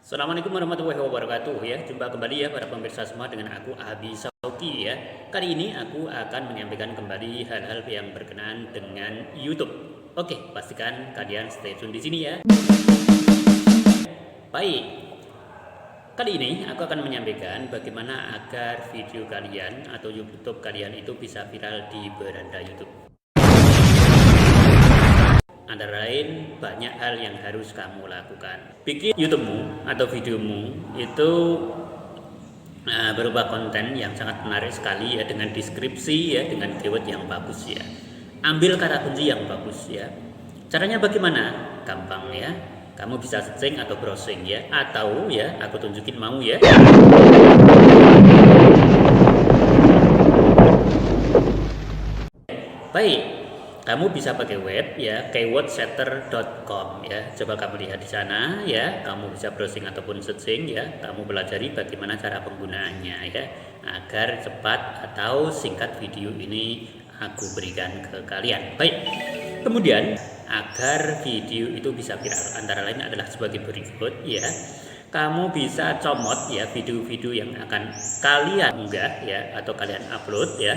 Assalamualaikum warahmatullahi wabarakatuh ya. Jumpa kembali ya para pemirsa semua dengan aku Abi Sauki ya. Kali ini aku akan menyampaikan kembali hal-hal yang berkenaan dengan YouTube. Oke, pastikan kalian stay tune di sini ya. Baik. Kali ini aku akan menyampaikan bagaimana agar video kalian atau YouTube kalian itu bisa viral di beranda YouTube. Antara lain banyak hal yang harus kamu lakukan. Bikin YouTube-mu atau videomu itu berupa konten yang sangat menarik sekali ya, dengan deskripsi ya, dengan keyword yang bagus ya. Ambil kata kunci yang bagus ya. Caranya bagaimana? Gampang ya. Kamu bisa searching atau browsing ya, atau ya aku tunjukin mau ya. Baik. Kamu bisa pakai web ya, keywordsetter.com ya. Coba kamu lihat di sana ya. Kamu bisa browsing ataupun searching ya. Kamu pelajari bagaimana cara penggunaannya ya, agar cepat atau singkat video ini aku berikan ke kalian. Baik. Kemudian agar video itu bisa viral antara lain adalah sebagai berikut ya. Kamu bisa comot ya video-video yang akan kalian unggah ya atau kalian upload ya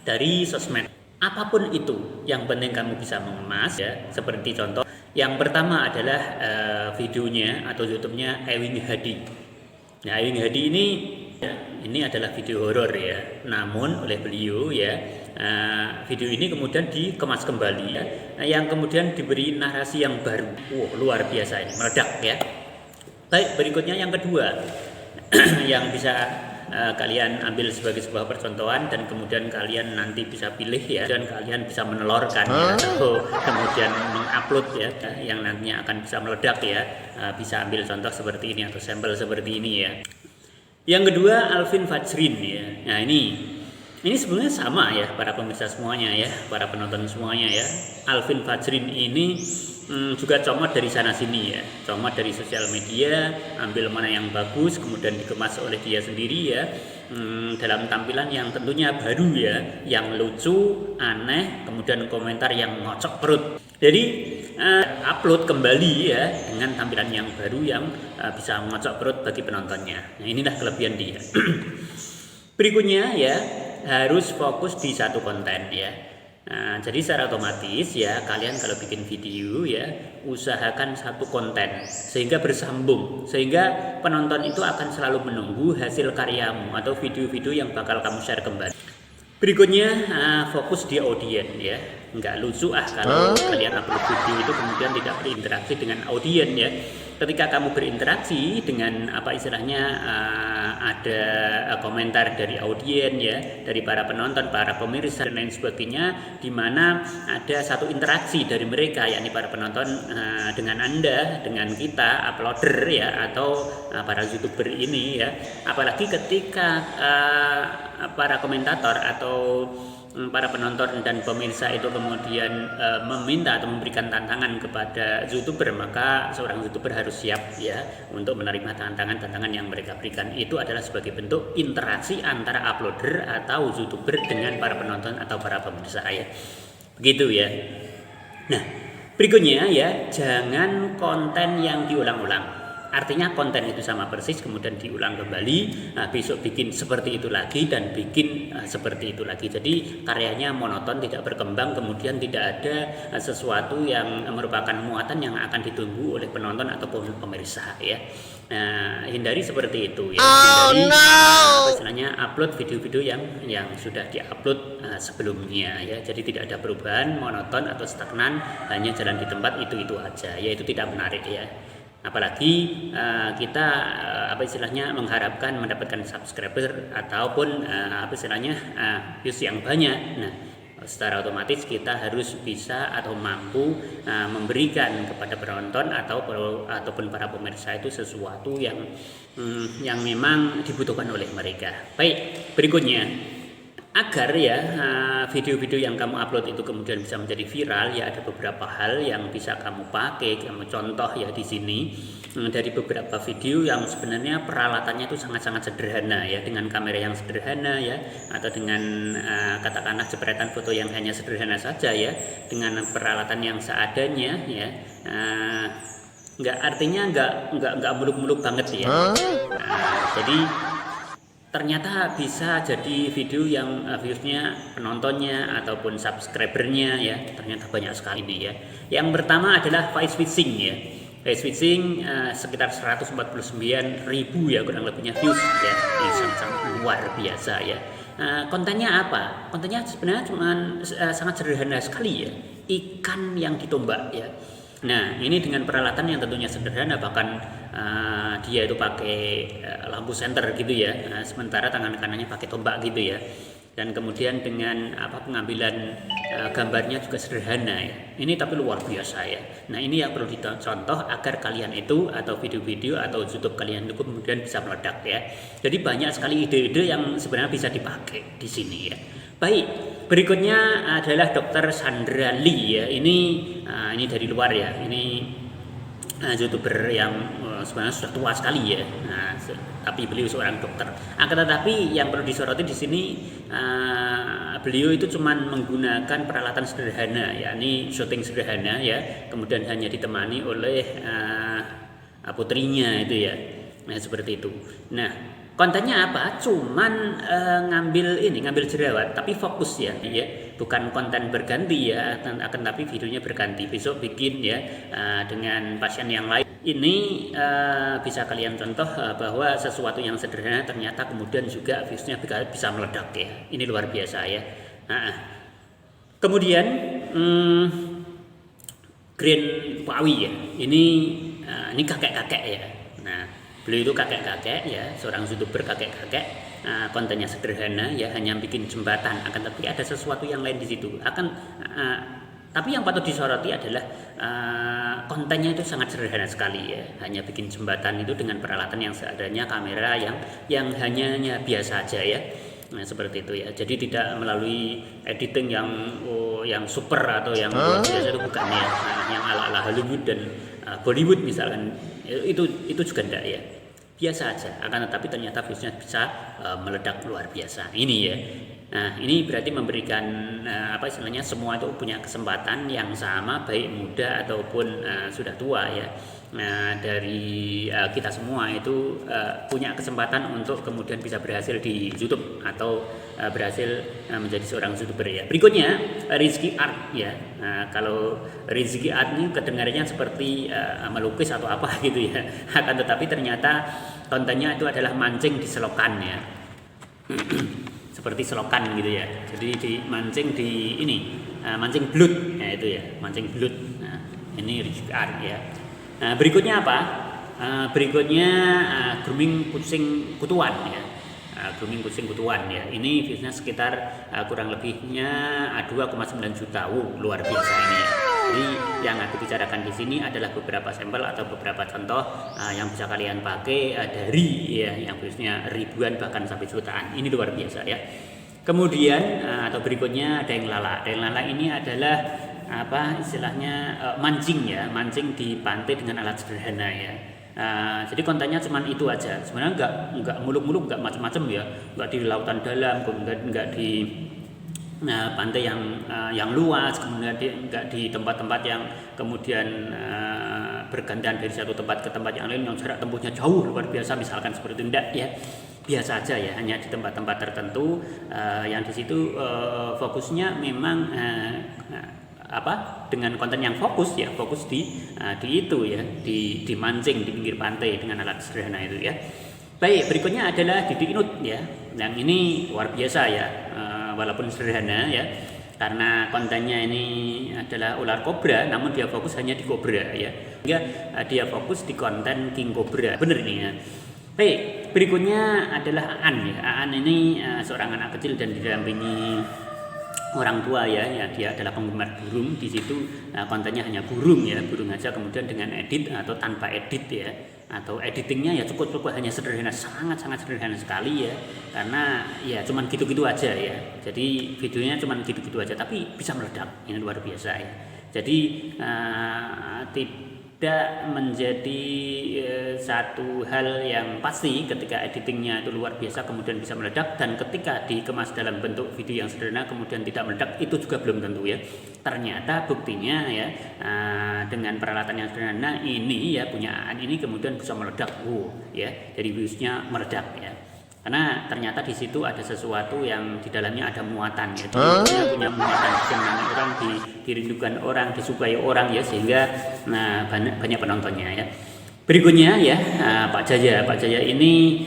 dari sosmed. Apapun itu, yang penting kamu bisa mengemas ya. Seperti contoh, yang pertama adalah videonya atau YouTube-nya Ewing Hadi. Nah, Ewing Hadi ini adalah video horor ya. Namun oleh beliau ya, video ini kemudian dikemas kembali ya. Yang kemudian diberi narasi yang baru. Luar biasa ini, meledak ya. Baik, berikutnya yang kedua yang bisa kalian ambil sebagai sebuah percontohan dan kemudian kalian nanti bisa pilih ya, dan kalian bisa menelorkan ya, atau kemudian mengupload ya, yang nantinya akan bisa meledak ya. Bisa ambil contoh seperti ini atau sampel seperti ini ya. Yang kedua, Alvin Fajrin ya. Nah, ini sebenarnya sama ya para pemirsa semuanya ya, para penonton semuanya ya. Alvin Fajrin ini juga comot dari sana sini ya, comot dari sosial media, ambil mana yang bagus kemudian dikemas oleh dia sendiri ya, dalam tampilan yang tentunya baru ya, yang lucu, aneh, kemudian komentar yang ngocok perut. Jadi upload kembali ya dengan tampilan yang baru yang bisa mengocok perut bagi penontonnya. Nah, inilah kelebihan dia. Berikutnya ya, harus fokus di satu konten ya. Nah, jadi secara otomatis ya, kalian kalau bikin video ya, usahakan satu konten sehingga bersambung, sehingga penonton itu akan selalu menunggu hasil karyamu atau video-video yang bakal kamu share kembali. Berikutnya fokus di audiens ya. Nggak lucu kalau kalian upload video itu kemudian tidak berinteraksi dengan audiens ya. Ketika kamu berinteraksi dengan apa istilahnya, ada komentar dari audiens ya, dari para penonton, para pemirsa dan lain sebagainya, di mana ada satu interaksi dari mereka, yakni para penonton dengan Anda, dengan kita uploader ya, atau para YouTuber ini ya. Apalagi ketika para komentator atau para penonton dan pemirsa itu kemudian meminta atau memberikan tantangan kepada YouTuber, maka seorang YouTuber harus siap ya untuk menerima tantangan yang mereka berikan. Itu adalah sebagai bentuk interaksi antara uploader atau YouTuber dengan para penonton atau para pemirsa ya. Begitu ya. Nah, berikutnya ya, jangan konten yang diulang-ulang. Artinya konten itu sama persis kemudian diulang kembali, besok bikin seperti itu lagi dan bikin seperti itu lagi. Jadi karyanya monoton, tidak berkembang, kemudian tidak ada sesuatu yang merupakan muatan yang akan ditunggu oleh penonton ataupun pemirsa ya. Nah, hindari seperti itu ya. Hindari istilahnya upload video-video yang sudah diupload sebelumnya ya. Jadi tidak ada perubahan, monoton atau stagnan, hanya jalan di tempat itu aja. Ya, itu tidak menarik ya. Apalagi kita apa istilahnya mengharapkan mendapatkan subscriber ataupun apa istilahnya views yang banyak. Nah, secara otomatis kita harus bisa atau mampu memberikan kepada penonton ataupun para pemirsa itu sesuatu yang memang dibutuhkan oleh mereka. Baik, berikutnya, agar ya video-video yang kamu upload itu kemudian bisa menjadi viral ya, ada beberapa hal yang bisa kamu pakai. Kamu contoh ya di sini dari beberapa video yang sebenarnya peralatannya itu sangat-sangat sederhana ya, dengan kamera yang sederhana ya, atau dengan katakanlah jepretan foto yang hanya sederhana saja ya, dengan peralatan yang seadanya ya. artinya nggak muluk-muluk banget ya. Nah, jadi ternyata bisa jadi video yang viewsnya, penontonnya ataupun subscribernya ya ternyata banyak sekali nih ya. Yang pertama adalah voice switching ya. Voice switching sekitar 149.000 ya kurang lebihnya views ya. Ini sangat luar biasa ya. Kontennya apa? Kontennya sebenarnya cuma sangat sederhana sekali ya. Ikan yang ditombak ya. Nah, ini dengan peralatan yang tentunya sederhana, bahkan dia itu pakai lampu senter gitu ya. Sementara tangan kanannya pakai tombak gitu ya. Dan kemudian dengan pengambilan gambarnya juga sederhana ya. Ini tapi luar biasa ya. Nah, ini yang perlu dicontoh agar kalian itu atau video-video atau YouTube kalian itu kemudian bisa meledak ya. Jadi banyak sekali ide-ide yang sebenarnya bisa dipakai di sini ya. Baik, berikutnya adalah Dr. Sandra Lee ya. Ini dari luar ya. Ini YouTuber yang sebenarnya sudah tua sekali ya. Tapi beliau seorang dokter. Akan tetapi yang perlu disoroti di sini beliau itu cuma menggunakan peralatan sederhana, yakni syuting sederhana ya. Kemudian hanya ditemani oleh putrinya itu ya. Nah, seperti itu. Nah, kontennya apa? Cuman ngambil jerawat, tapi fokus ya, bukan konten berganti ya, akan tapi videonya berganti. Besok bikin ya dengan pasien yang lain. Ini bisa kalian contoh bahwa sesuatu yang sederhana ternyata kemudian juga viewsnya bisa meledak ya. Ini luar biasa ya. Kemudian Green Pawi ya. Ini kakek-kakek ya. Nah, beliau itu kakek-kakek ya, seorang YouTuber kakek-kakek. Kontennya sederhana ya, hanya bikin jembatan, akan tapi ada sesuatu yang lain di situ. Tapi yang patut disoroti adalah kontennya itu sangat sederhana sekali ya, hanya bikin jembatan itu dengan peralatan yang seadanya, kamera yang hanya biasa aja ya. Nah, seperti itu ya. Jadi tidak melalui editing yang super atau yang biasa itu bukan ya. Yang ala-ala Hollywood dan Bollywood misalkan itu juga enggak ya. Biasa aja, akan tetapi ternyata viewsnya bisa meledak luar biasa. Ini ya. Nah, ini berarti memberikan istilahnya semua itu punya kesempatan yang sama, baik muda ataupun sudah tua ya. Nah, dari kita semua itu punya kesempatan untuk kemudian bisa berhasil di YouTube atau berhasil menjadi seorang YouTuber ya. Berikutnya Rizky Art ya. Nah, kalau Rizky Art ini kedengarannya seperti melukis atau apa gitu ya. Akan tetapi ternyata kontennya itu adalah mancing di selokan ya. Seperti selokan gitu ya. Jadi mancing di mancing belut ya, itu ya, mancing belut. Nah, ini Rizky Art ya. Nah, berikutnya apa? Berikutnya grooming kucing kutuan ya. Grooming kucing kutuan ya. Ini viewsnya sekitar kurang lebihnya 2,9 juta. Luar biasa ini ya. Jadi yang aku bicarakan di sini adalah beberapa sampel atau beberapa contoh yang bisa kalian pakai dari ya yang viewsnya ribuan bahkan sampai jutaan. Ini luar biasa ya. Kemudian atau berikutnya ada yang lala. Ada yang lala ini adalah istilahnya mancing ya, mancing di pantai dengan alat sederhana ya. Jadi kontennya cuma itu aja. Sebenarnya nggak muluk-muluk, nggak macam-macam ya, nggak di lautan dalam, nggak di pantai yang luas, kemudian nggak di tempat-tempat yang kemudian bergantian dari satu tempat ke tempat yang lain yang jarak tempuhnya jauh luar biasa, misalkan seperti itu. Enggak ya, biasa aja ya, hanya di tempat-tempat tertentu yang di situ fokusnya memang dengan konten yang fokus di itu ya, di mancing di pinggir pantai dengan alat sederhana itu ya. Baik, berikutnya adalah Didi Inut ya. Yang ini luar biasa ya, walaupun sederhana ya, karena kontennya ini adalah ular kobra, namun dia fokus hanya di kobra ya, sehingga dia fokus di konten King Cobra. Bener ini ya. Baik, berikutnya adalah Aan ya. Aan ini seorang anak kecil dan didampingi orang tua ya, dia adalah penggemar burung. Di situ kontennya hanya burung ya, burung aja, kemudian dengan edit atau tanpa edit ya, atau editingnya ya cukup hanya sederhana, sangat sederhana sekali ya, karena ya cuman gitu-gitu aja ya. Jadi videonya cuman gitu-gitu aja tapi bisa meledak. Ini luar biasa ya. Jadi tidak menjadi satu hal yang pasti ketika editingnya itu luar biasa kemudian bisa meledak, dan ketika dikemas dalam bentuk video yang sederhana kemudian tidak meledak, itu juga belum tentu ya. Ternyata buktinya ya dengan peralatan yang sederhana ini ya, punya Aan ini kemudian bisa meledak, ya, jadi viewsnya meledak ya. Karena ternyata di situ ada sesuatu yang di dalamnya ada muatan ya. Dia punya muatan yang orang dirindukan orang, disukai orang ya, sehingga banyak penontonnya ya. Berikutnya ya Pak Jaya ini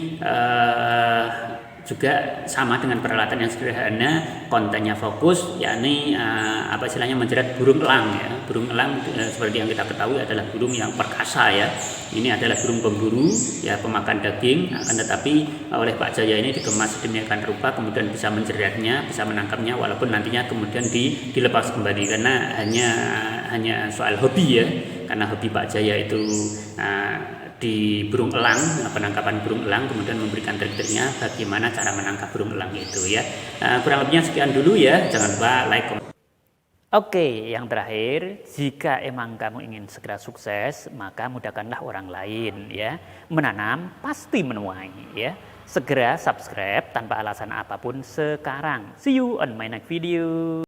juga sama dengan peralatan yang sederhana, kontennya fokus, yakni apa istilahnya menjerat burung elang ya. Burung elang seperti yang kita ketahui adalah burung yang perkasa ya. Ini adalah burung pemburu ya, pemakan daging, akan tetapi oleh Pak Jaya ini dikemas sedemikian rupa kemudian bisa menjeratnya, bisa menangkapnya, walaupun nantinya kemudian dilepas kembali, karena hanya soal hobi ya. Karena hobi Pak Jaya itu di burung elang, penangkapan burung elang, kemudian memberikan trik-triknya bagaimana cara menangkap burung elang itu ya. Kurang lebihnya sekian dulu ya, jangan lupa like, komen. Oke, yang terakhir, jika emang kamu ingin segera sukses, maka mudahkanlah orang lain ya. Menanam pasti menuai ya. Segera subscribe tanpa alasan apapun sekarang. See you on my next video.